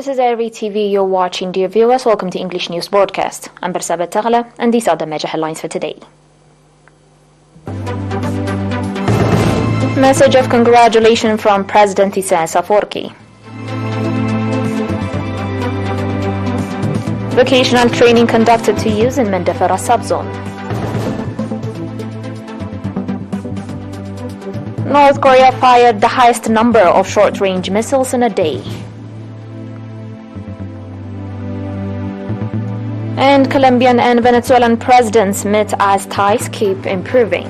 is ERi-TV you're watching, dear viewers. Welcome to English News Broadcast. I'm Bersaba Taghla, and these are the major headlines for today. Message of congratulations from President Isaias Afwerki. Vocational training conducted to youth in Mandefara subzone. North Korea fired the highest number of short-range missiles in a day. And Colombian and Venezuelan presidents meet as ties keep improving.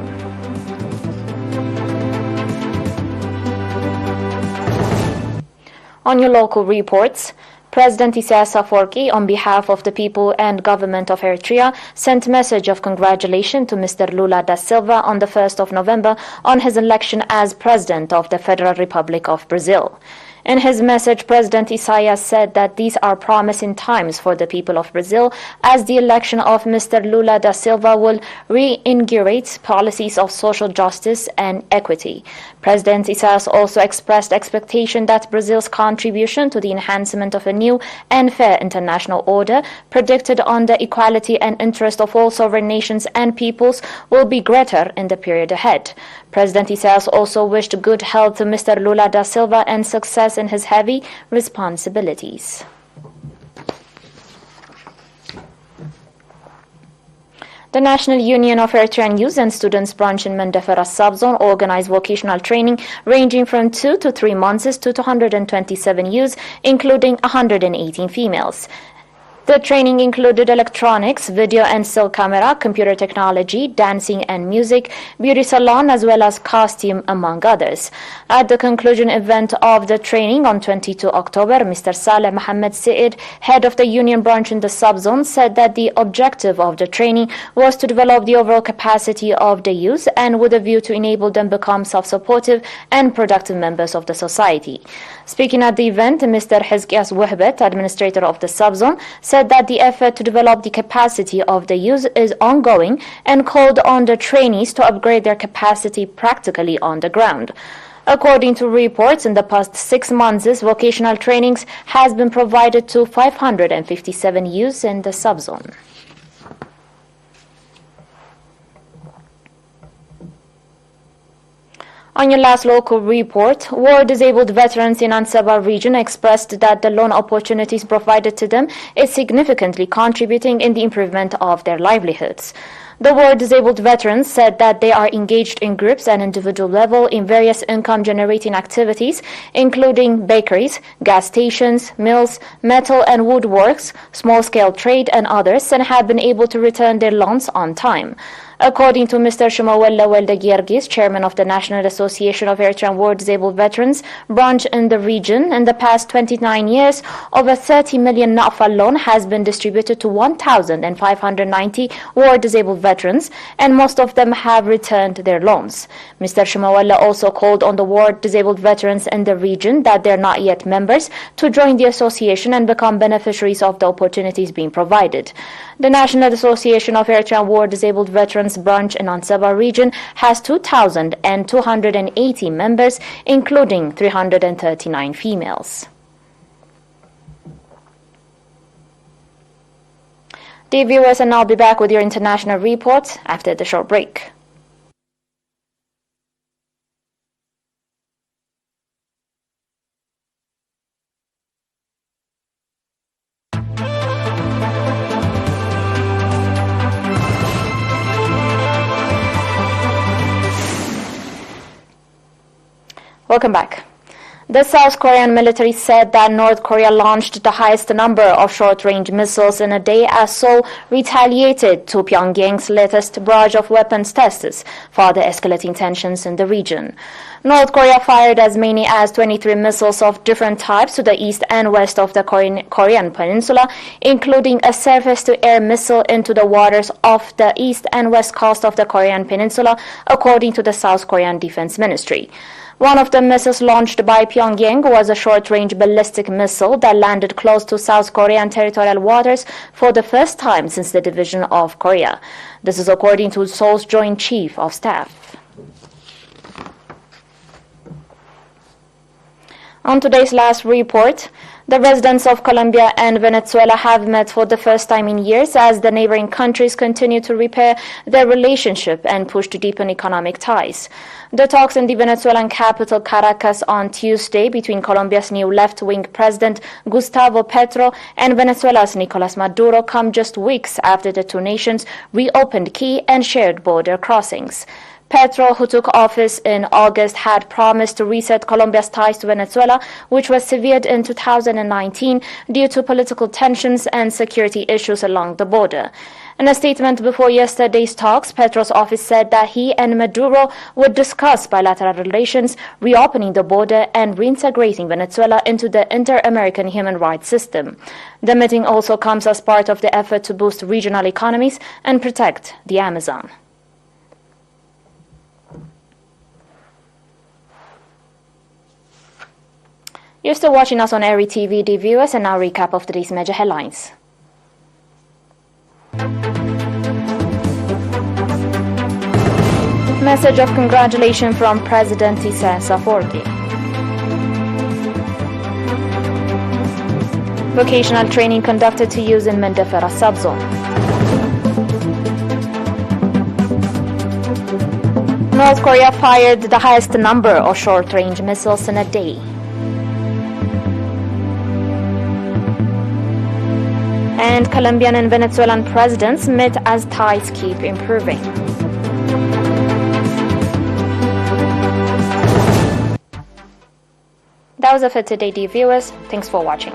On your local reports, President Isaias Afwerki, on behalf of the people and government of Eritrea, sent a message of congratulations to Mr. Lula da Silva on the 1st of November on his election as President of the Federal Republic of Brazil. In his message, President Isaias said that these are promising times for the people of Brazil, as the election of Mr. Lula da Silva will reinvigorate policies of social justice and equity. President Isaias also expressed expectation that Brazil's contribution to the enhancement of a new and fair international order, predicted on the equality and interest of all sovereign nations and peoples, will be greater in the period ahead. President Isaias also wished good health to Mr. Lula da Silva and success in his heavy responsibilities. The National Union of Eritrean Youth and Students branch in Mandefara subzone organized vocational training ranging from 2 to 3 months to 227 youths, including 118 females. The training included electronics, video and still camera, computer technology, dancing and music, beauty salon, as well as costume, among others. At the conclusion event of the training on 22 October, Mr. Saleh Mohammed Said, head of the union branch in the subzone, said that the objective of the training was to develop the overall capacity of the youth and with a view to enable them become self-supportive and productive members of the society. Speaking at the event, Mr. Isaias Afwerki, administrator of the subzone, said that the effort to develop the capacity of the youth is ongoing and called on the trainees to upgrade their capacity practically on the ground. According to reports, in the past 6 months, vocational trainings has been provided to 557 youths in the subzone. On your last local report, war-disabled veterans in Ansaba region expressed that the loan opportunities provided to them is significantly contributing in the improvement of their livelihoods. The war-disabled veterans said that they are engaged in groups and individual level in various income-generating activities, including bakeries, gas stations, mills, metal and woodworks, small-scale trade and others, and have been able to return their loans on time. According to Mr. Shumawella Welda-Giergis, chairman of the National Association of Eritrean War-Disabled Veterans branch in the region, in the past 29 years, over 30 million NAFA loan has been distributed to 1,590 war-disabled veterans, and most of them have returned their loans. Mr. Shumawella also called on the war-disabled veterans in the region that they are not yet members to join the association and become beneficiaries of the opportunities being provided. The National Association of Eritrean War-Disabled Veterans branch in Ansaba region has 2,280 members, including 339 females. Dear viewers, and I'll be back with your international reports after the short break. Welcome back. The South Korean military said that North Korea launched the highest number of short-range missiles in a day as Seoul retaliated to Pyongyang's latest barrage of weapons tests, further escalating tensions in the region. North Korea fired as many as 23 missiles of different types to the east and west of the Korean peninsula, including a surface-to-air missile into the waters off the east and west coast of the Korean peninsula, according to the South Korean Defense Ministry. One of the missiles launched by Pyongyang was a short-range ballistic missile that landed close to South Korean territorial waters for the first time since the division of Korea. This is according to Seoul's Joint Chief of Staff. On today's last report, the residents of Colombia and Venezuela have met for the first time in years as the neighboring countries continue to repair their relationship and push to deepen economic ties. The talks in the Venezuelan capital Caracas on Tuesday between Colombia's new left-wing president Gustavo Petro and Venezuela's Nicolas Maduro come just weeks after the two nations reopened key and shared border crossings. Petro, who took office in August, had promised to reset Colombia's ties to Venezuela, which was severed in 2019 due to political tensions and security issues along the border. In a statement before yesterday's talks, Petro's office said that he and Maduro would discuss bilateral relations, reopening the border, and reintegrating Venezuela into the inter-American human rights system. The meeting also comes as part of the effort to boost regional economies and protect the Amazon. You're still watching us on ERi-TV, dear viewers, and now recap of today's major headlines. Message of congratulations from President Isaias Afwerki. Vocational training conducted to use in Mandefara subzone. North Korea fired the highest number of short-range missiles in a day. And Colombian and Venezuelan presidents meet as ties keep improving. That was it for today, dear viewers. Thanks for watching.